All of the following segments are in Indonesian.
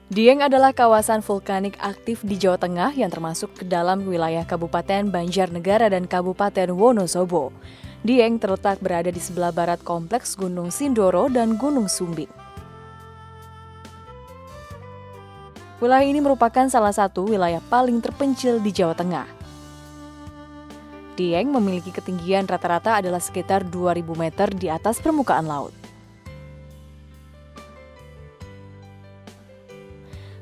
Dieng adalah kawasan vulkanik aktif di Jawa Tengah yang termasuk ke dalam wilayah Kabupaten Banjarnegara dan Kabupaten Wonosobo. Dieng terletak berada di sebelah barat kompleks Gunung Sindoro dan Gunung Sumbing. Wilayah ini merupakan salah satu wilayah paling terpencil di Jawa Tengah. Dieng memiliki ketinggian rata-rata adalah sekitar 2.000 meter di atas permukaan laut.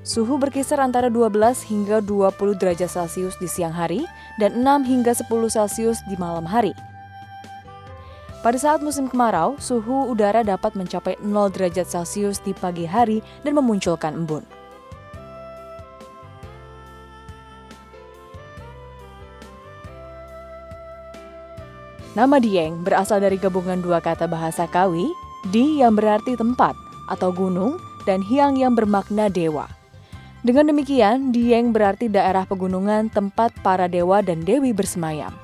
Suhu berkisar antara 12 hingga 20 derajat Celcius di siang hari dan 6 hingga 10 Celcius di malam hari. Pada saat musim kemarau, suhu udara dapat mencapai 0 derajat Celcius di pagi hari dan memunculkan embun. Nama Dieng berasal dari gabungan dua kata bahasa Kawi, di yang berarti tempat atau gunung, dan hyang yang bermakna dewa. Dengan demikian, Dieng berarti daerah pegunungan tempat para dewa dan dewi bersemayam.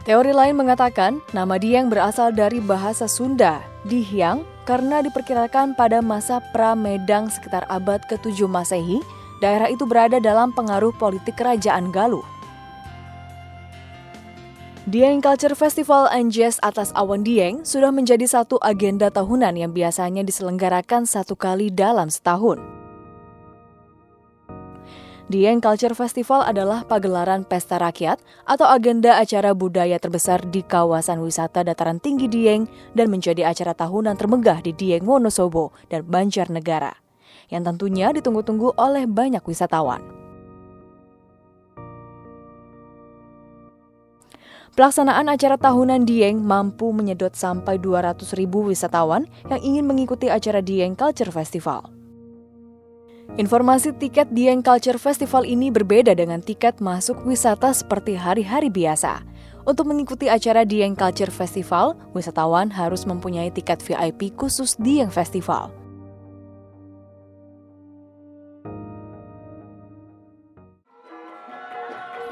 Teori lain mengatakan, nama Dieng berasal dari bahasa Sunda, Dihyang, karena diperkirakan pada masa Pramedang sekitar abad ke-7 Masehi, daerah itu berada dalam pengaruh politik kerajaan Galuh. Dieng Culture Festival Anjes Atas Awan Dieng sudah menjadi satu agenda tahunan yang biasanya diselenggarakan satu kali dalam setahun. Dieng Culture Festival adalah pagelaran pesta rakyat atau agenda acara budaya terbesar di kawasan wisata dataran tinggi Dieng dan menjadi acara tahunan termegah di Dieng Wonosobo dan Banjarnegara, yang tentunya ditunggu-tunggu oleh banyak wisatawan. Pelaksanaan acara tahunan Dieng mampu menyedot sampai 200.000 wisatawan yang ingin mengikuti acara Dieng Culture Festival. Informasi tiket Dieng Culture Festival ini berbeda dengan tiket masuk wisata seperti hari-hari biasa. Untuk mengikuti acara Dieng Culture Festival, wisatawan harus mempunyai tiket VIP khusus Dieng Festival.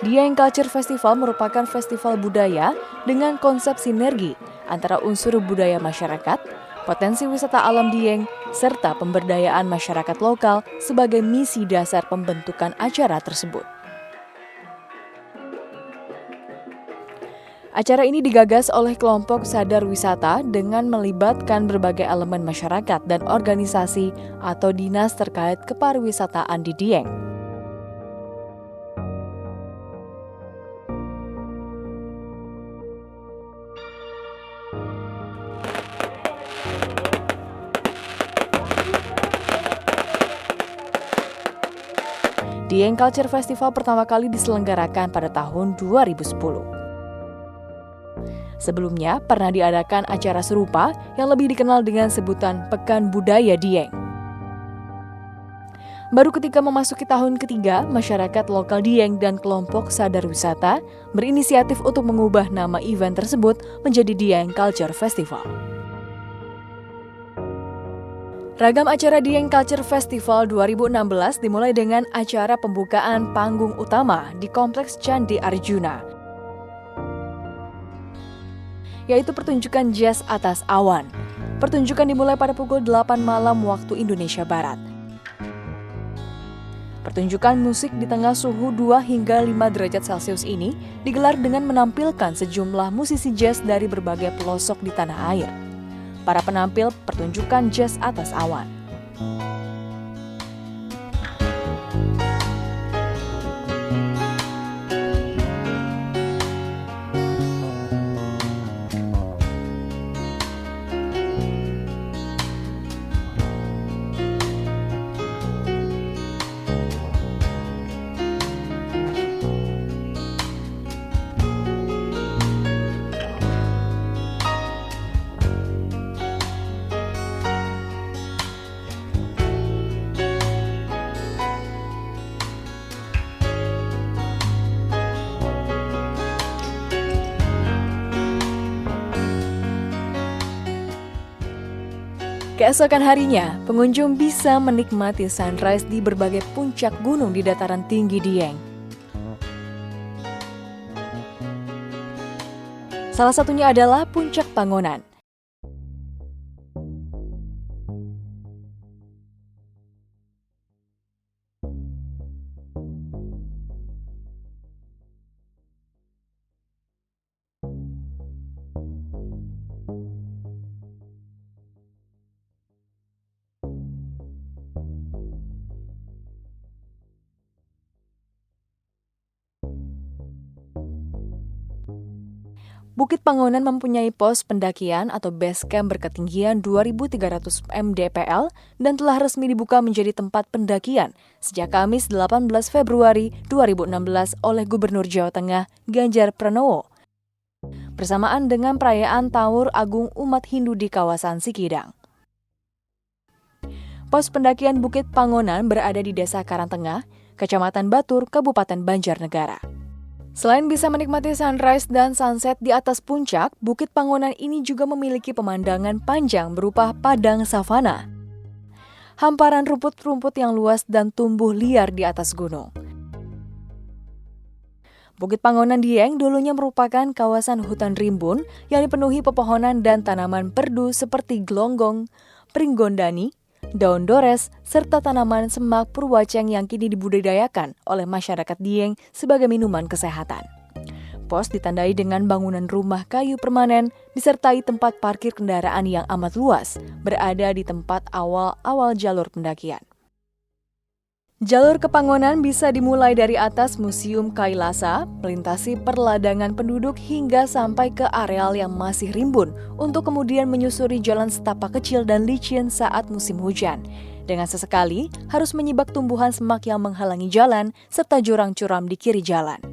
Dieng Culture Festival merupakan festival budaya dengan konsep sinergi antara unsur budaya masyarakat, potensi wisata alam Dieng, serta pemberdayaan masyarakat lokal sebagai misi dasar pembentukan acara tersebut. Acara ini digagas oleh kelompok Sadar Wisata dengan melibatkan berbagai elemen masyarakat dan organisasi atau dinas terkait kepariwisataan di Dieng. Dieng Culture Festival pertama kali diselenggarakan pada tahun 2010. Sebelumnya pernah diadakan acara serupa yang lebih dikenal dengan sebutan Pekan Budaya Dieng. Baru ketika memasuki tahun ketiga, masyarakat lokal Dieng dan kelompok Sadar Wisata berinisiatif untuk mengubah nama event tersebut menjadi Dieng Culture Festival. Ragam acara Dieng Culture Festival 2016 dimulai dengan acara pembukaan panggung utama di Kompleks Candi Arjuna, yaitu pertunjukan jazz atas awan. Pertunjukan dimulai pada pukul 8 malam waktu Indonesia Barat. Pertunjukan musik di tengah suhu 2 hingga 5 derajat Celcius ini digelar dengan menampilkan sejumlah musisi jazz dari berbagai pelosok di tanah air. Para penampil pertunjukan jazz atas awan. Keesokan harinya, pengunjung bisa menikmati sunrise di berbagai puncak gunung di dataran tinggi Dieng. Salah satunya adalah Puncak Pangonan. Bukit Pangonan mempunyai pos pendakian atau base camp berketinggian 2.300 mdpl dan telah resmi dibuka menjadi tempat pendakian sejak Kamis 18 Februari 2016 oleh Gubernur Jawa Tengah Ganjar Pranowo, bersamaan dengan perayaan Taur Agung umat Hindu di kawasan Sikidang. Pos pendakian Bukit Pangonan berada di Desa Karangtengah, Kecamatan Batur, Kabupaten Banjarnegara. Selain bisa menikmati sunrise dan sunset di atas puncak, Bukit Pangonan ini juga memiliki pemandangan panjang berupa padang savana, hamparan rumput-rumput yang luas dan tumbuh liar di atas gunung. Bukit Pangonan Dieng dulunya merupakan kawasan hutan rimbun yang dipenuhi pepohonan dan tanaman perdu seperti gelonggong, pringgondani, daun dores, serta tanaman semak purwaceng yang kini dibudidayakan oleh masyarakat Dieng sebagai minuman kesehatan. Pos ditandai dengan bangunan rumah kayu permanen disertai tempat parkir kendaraan yang amat luas, berada di tempat awal-awal jalur pendakian. Jalur ke Pangonan bisa dimulai dari atas Museum Kailasa, melintasi perladangan penduduk hingga sampai ke areal yang masih rimbun untuk kemudian menyusuri jalan setapak kecil dan licin saat musim hujan. Dengan sesekali harus menyibak tumbuhan semak yang menghalangi jalan serta jurang curam di kiri jalan.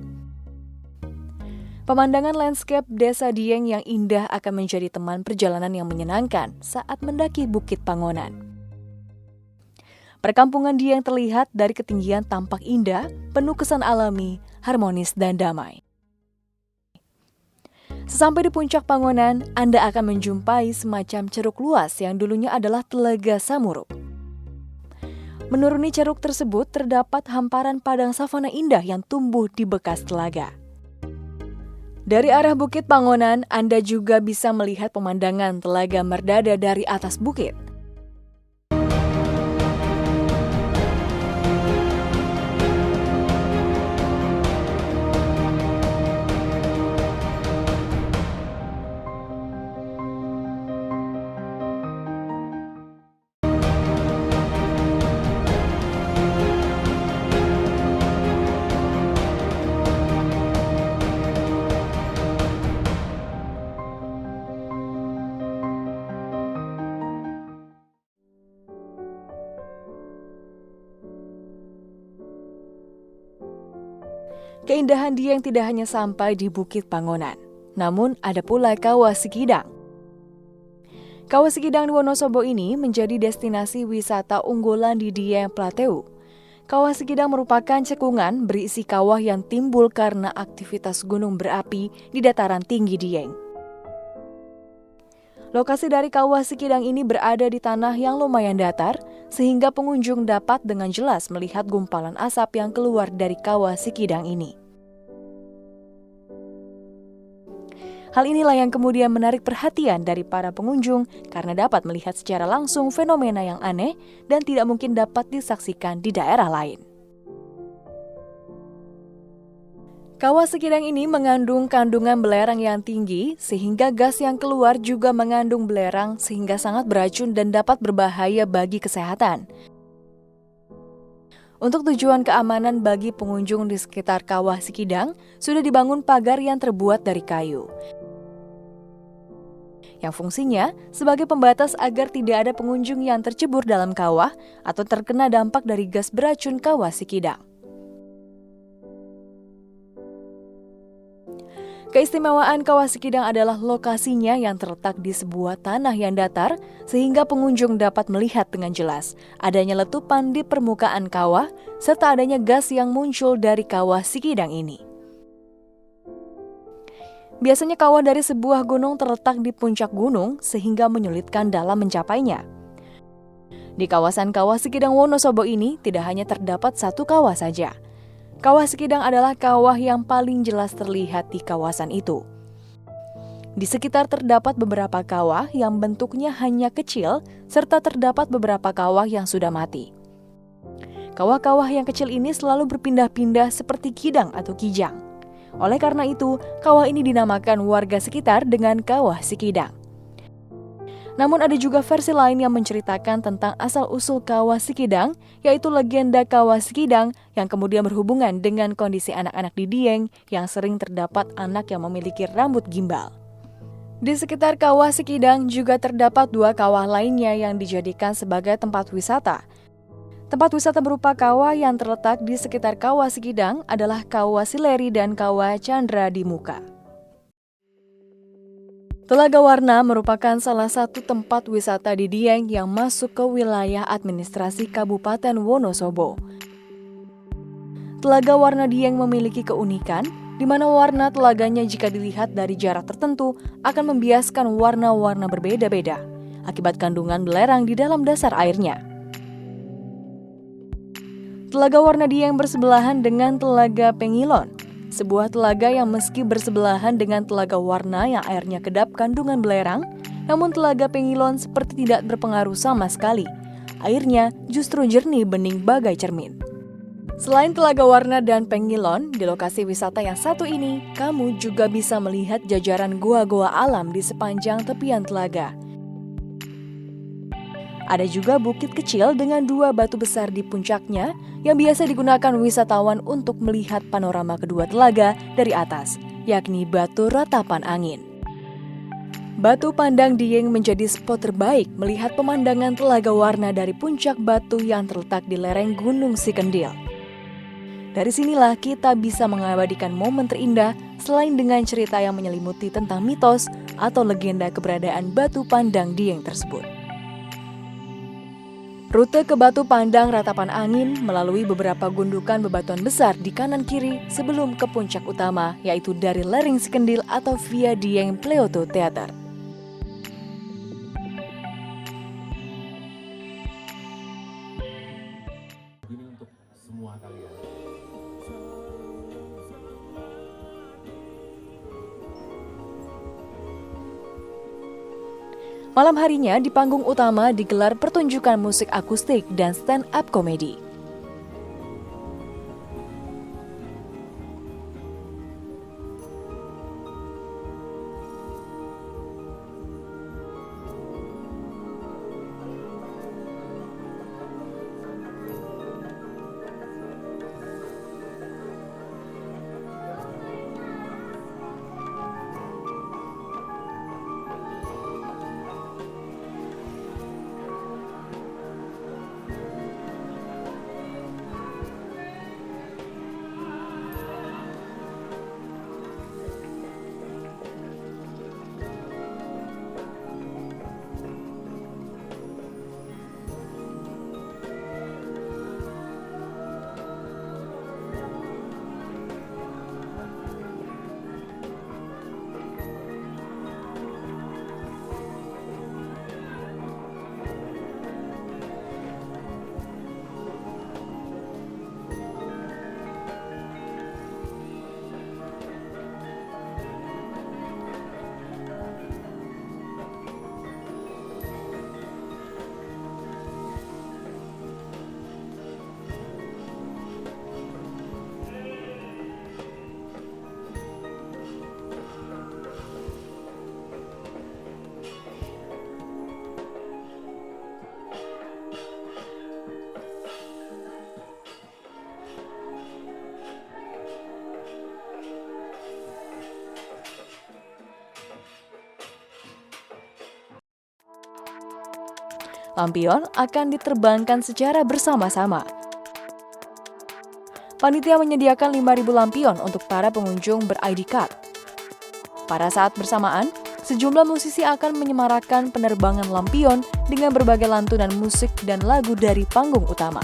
Pemandangan landscape Desa Dieng yang indah akan menjadi teman perjalanan yang menyenangkan saat mendaki Bukit Pangonan. Perkampungan Dieng terlihat dari ketinggian tampak indah, penuh kesan alami, harmonis, dan damai. Sesampai di puncak Pangonan, Anda akan menjumpai semacam ceruk luas yang dulunya adalah Telaga Samuruk. Menuruni ceruk tersebut terdapat hamparan padang savana indah yang tumbuh di bekas telaga. Dari arah Bukit Pangonan, Anda juga bisa melihat pemandangan Telaga Merdada dari atas bukit. Keindahan Dieng tidak hanya sampai di Bukit Pangonan, namun ada pula Kawah Sikidang. Kawah Sikidang di Wonosobo ini menjadi destinasi wisata unggulan di Dieng Plateau. Kawah Sikidang merupakan cekungan berisi kawah yang timbul karena aktivitas gunung berapi di dataran tinggi Dieng. Lokasi dari Kawah Sikidang ini berada di tanah yang lumayan datar, sehingga pengunjung dapat dengan jelas melihat gumpalan asap yang keluar dari Kawah Sikidang ini. Hal inilah yang kemudian menarik perhatian dari para pengunjung karena dapat melihat secara langsung fenomena yang aneh dan tidak mungkin dapat disaksikan di daerah lain. Kawah Sikidang ini mengandung kandungan belerang yang tinggi sehingga gas yang keluar juga mengandung belerang sehingga sangat beracun dan dapat berbahaya bagi kesehatan. Untuk tujuan keamanan bagi pengunjung di sekitar Kawah Sikidang, sudah dibangun pagar yang terbuat dari kayu, yang fungsinya sebagai pembatas agar tidak ada pengunjung yang tercebur dalam kawah atau terkena dampak dari gas beracun Kawah Sikidang. Keistimewaan Kawah Sikidang adalah lokasinya yang terletak di sebuah tanah yang datar sehingga pengunjung dapat melihat dengan jelas adanya letupan di permukaan kawah serta adanya gas yang muncul dari Kawah Sikidang ini. Biasanya kawah dari sebuah gunung terletak di puncak gunung sehingga menyulitkan dalam mencapainya. Di kawasan Kawah Sikidang Wonosobo ini tidak hanya terdapat satu kawah saja. Kawah Sikidang adalah kawah yang paling jelas terlihat di kawasan itu. Di sekitar terdapat beberapa kawah yang bentuknya hanya kecil, serta terdapat beberapa kawah yang sudah mati. Kawah-kawah yang kecil ini selalu berpindah-pindah seperti kidang atau kijang. Oleh karena itu, kawah ini dinamakan warga sekitar dengan Kawah Sikidang. Namun ada juga versi lain yang menceritakan tentang asal-usul Kawah Sikidang, yaitu legenda Kawah Sikidang yang kemudian berhubungan dengan kondisi anak-anak di Dieng yang sering terdapat anak yang memiliki rambut gimbal. Di sekitar Kawah Sikidang juga terdapat 2 kawah lainnya yang dijadikan sebagai tempat wisata. Tempat wisata berupa kawah yang terletak di sekitar Kawah Sikidang adalah Kawah Sileri dan Kawah Chandra di Muka. Telaga Warna merupakan salah satu tempat wisata di Dieng yang masuk ke wilayah administrasi Kabupaten Wonosobo. Telaga Warna Dieng memiliki keunikan, di mana warna telaganya jika dilihat dari jarak tertentu akan membiaskan warna-warna berbeda-beda, akibat kandungan belerang di dalam dasar airnya. Telaga Warna Dieng bersebelahan dengan Telaga Pengilon, sebuah telaga yang meski bersebelahan dengan Telaga Warna yang airnya kedap kandungan belerang, namun Telaga Pengilon seperti tidak berpengaruh sama sekali. Airnya justru jernih bening bagai cermin. Selain Telaga Warna dan Pengilon, di lokasi wisata yang satu ini, kamu juga bisa melihat jajaran gua-gua alam di sepanjang tepian telaga. Ada juga bukit kecil dengan 2 batu besar di puncaknya yang biasa digunakan wisatawan untuk melihat panorama kedua telaga dari atas, yakni Batu Ratapan Angin. Batu Pandang Dieng menjadi spot terbaik melihat pemandangan Telaga Warna dari puncak batu yang terletak di lereng Gunung Sikendil. Dari sinilah kita bisa mengabadikan momen terindah selain dengan cerita yang menyelimuti tentang mitos atau legenda keberadaan Batu Pandang Dieng tersebut. Rute ke Batu Pandang Ratapan Angin melalui beberapa gundukan bebatuan besar di kanan kiri sebelum ke puncak utama, yaitu dari lereng Sikendil atau via Dieng Pleoto Theater. Ini untuk semua kalian. Malam harinya di panggung utama digelar pertunjukan musik akustik dan stand-up komedi. Lampion akan diterbangkan secara bersama-sama. Panitia menyediakan 5.000 lampion untuk para pengunjung ber-ID card. Pada saat bersamaan, sejumlah musisi akan menyemarakan penerbangan lampion dengan berbagai lantunan musik dan lagu dari panggung utama.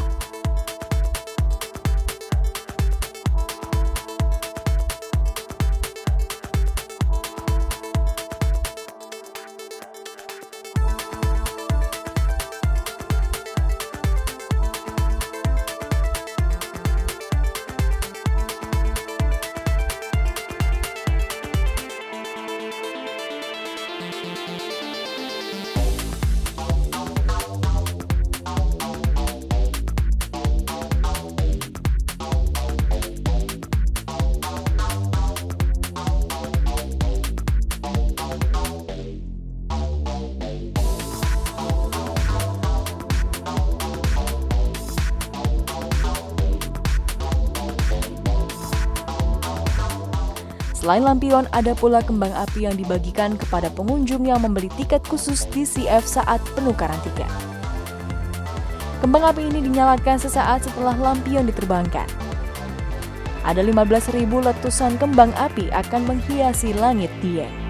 Selain lampion, ada pula kembang api yang dibagikan kepada pengunjung yang membeli tiket khusus di CF saat penukaran tiket. Kembang api ini dinyalakan sesaat setelah lampion diterbangkan. Ada 15.000 letusan kembang api akan menghiasi langit Dieng.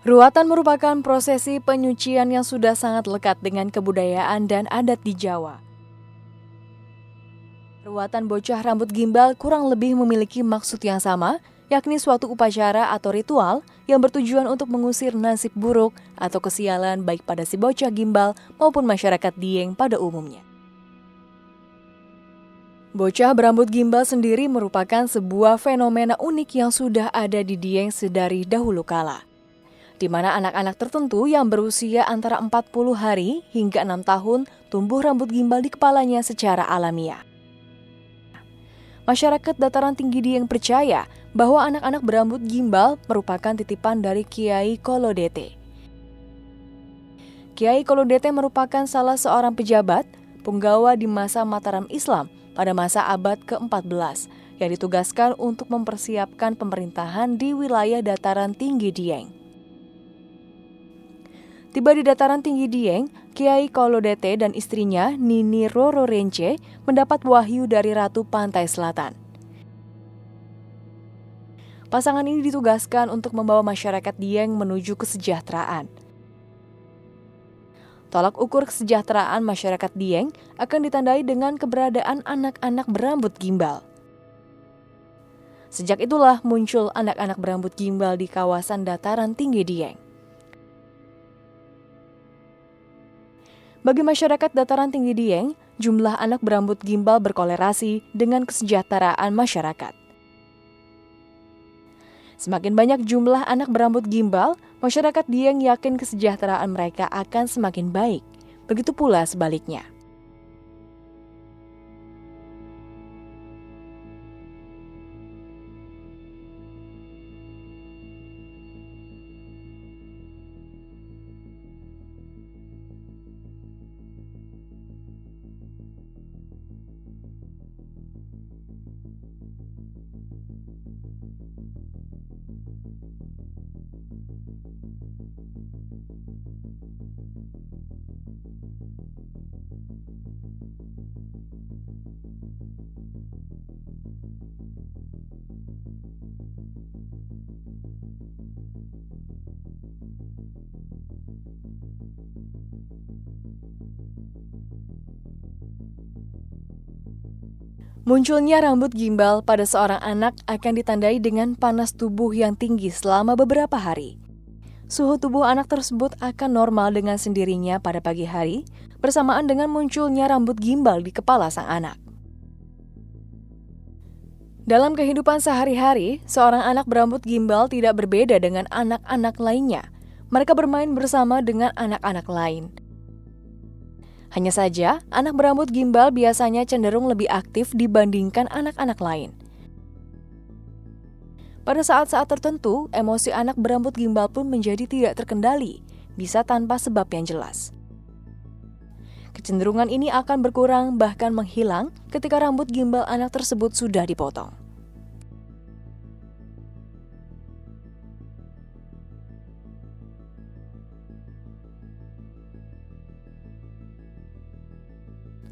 Ruatan merupakan prosesi penyucian yang sudah sangat lekat dengan kebudayaan dan adat di Jawa. Ruatan bocah rambut gimbal kurang lebih memiliki maksud yang sama, yakni suatu upacara atau ritual yang bertujuan untuk mengusir nasib buruk atau kesialan baik pada si bocah gimbal maupun masyarakat Dieng pada umumnya. Bocah berambut gimbal sendiri merupakan sebuah fenomena unik yang sudah ada di Dieng sedari dahulu kala, di mana anak-anak tertentu yang berusia antara 40 hari hingga 6 tahun tumbuh rambut gimbal di kepalanya secara alamiah. Masyarakat dataran tinggi Dieng percaya bahwa anak-anak berambut gimbal merupakan titipan dari Kiai Kolodete. Kiai Kolodete merupakan salah seorang pejabat, punggawa di masa Mataram Islam pada masa abad ke-14 yang ditugaskan untuk mempersiapkan pemerintahan di wilayah dataran tinggi Dieng. Tiba di dataran tinggi Dieng, Kiai Kolodete dan istrinya Nini Roro Rence mendapat wahyu dari Ratu Pantai Selatan. Pasangan ini ditugaskan untuk membawa masyarakat Dieng menuju kesejahteraan. Tolak ukur kesejahteraan masyarakat Dieng akan ditandai dengan keberadaan anak-anak berambut gimbal. Sejak itulah muncul anak-anak berambut gimbal di kawasan dataran tinggi Dieng. Bagi masyarakat dataran tinggi Dieng, jumlah anak berambut gimbal berkolerasi dengan kesejahteraan masyarakat. Semakin banyak jumlah anak berambut gimbal, masyarakat Dieng yakin kesejahteraan mereka akan semakin baik. Begitu pula sebaliknya. Munculnya rambut gimbal pada seorang anak akan ditandai dengan panas tubuh yang tinggi selama beberapa hari. Suhu tubuh anak tersebut akan normal dengan sendirinya pada pagi hari, bersamaan dengan munculnya rambut gimbal di kepala sang anak. Dalam kehidupan sehari-hari, seorang anak berambut gimbal tidak berbeda dengan anak-anak lainnya. Mereka bermain bersama dengan anak-anak lain. Hanya saja, anak berambut gimbal biasanya cenderung lebih aktif dibandingkan anak-anak lain. Pada saat-saat tertentu, emosi anak berambut gimbal pun menjadi tidak terkendali, bisa tanpa sebab yang jelas. Kecenderungan ini akan berkurang bahkan menghilang ketika rambut gimbal anak tersebut sudah dipotong.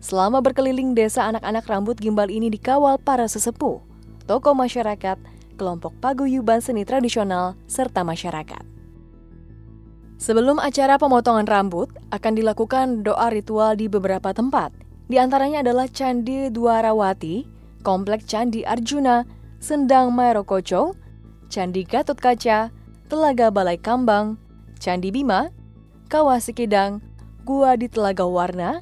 Selama berkeliling desa, anak-anak rambut gimbal ini dikawal para sesepuh, tokoh masyarakat, kelompok paguyuban seni tradisional, serta masyarakat. Sebelum acara pemotongan rambut, akan dilakukan doa ritual di beberapa tempat. Di antaranya adalah Candi Dwarawati, Komplek Candi Arjuna, Sendang Marokoco, Candi Gatotkaca, Telaga Balai Kambang, Candi Bima, Kawah Sikidang, Gua di Telaga Warna,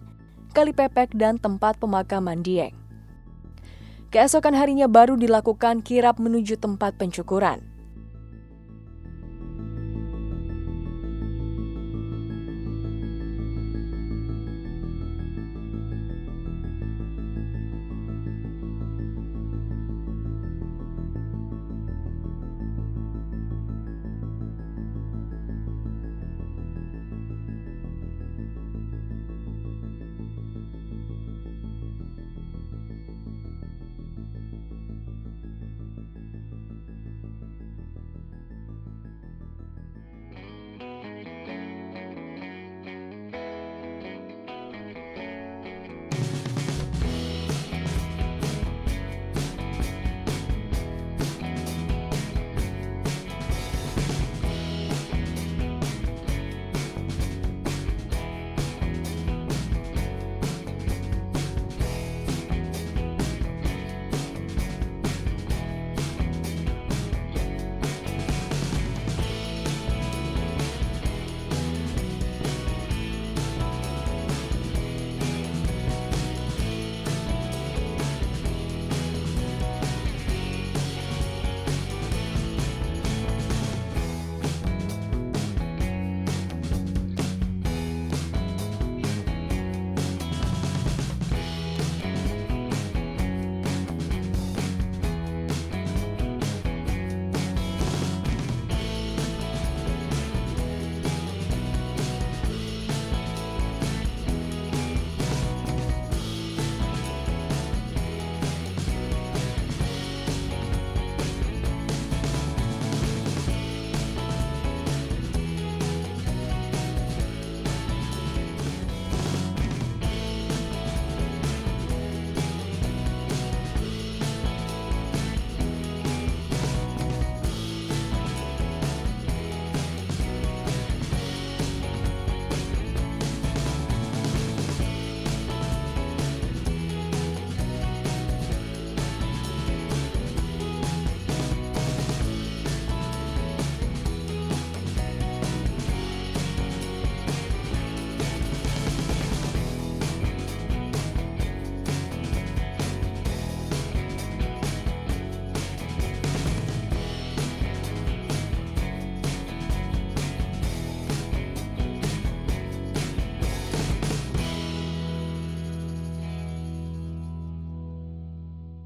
Kali Pepek, dan tempat pemakaman Dieng. Keesokan harinya baru dilakukan kirap menuju tempat pencukuran.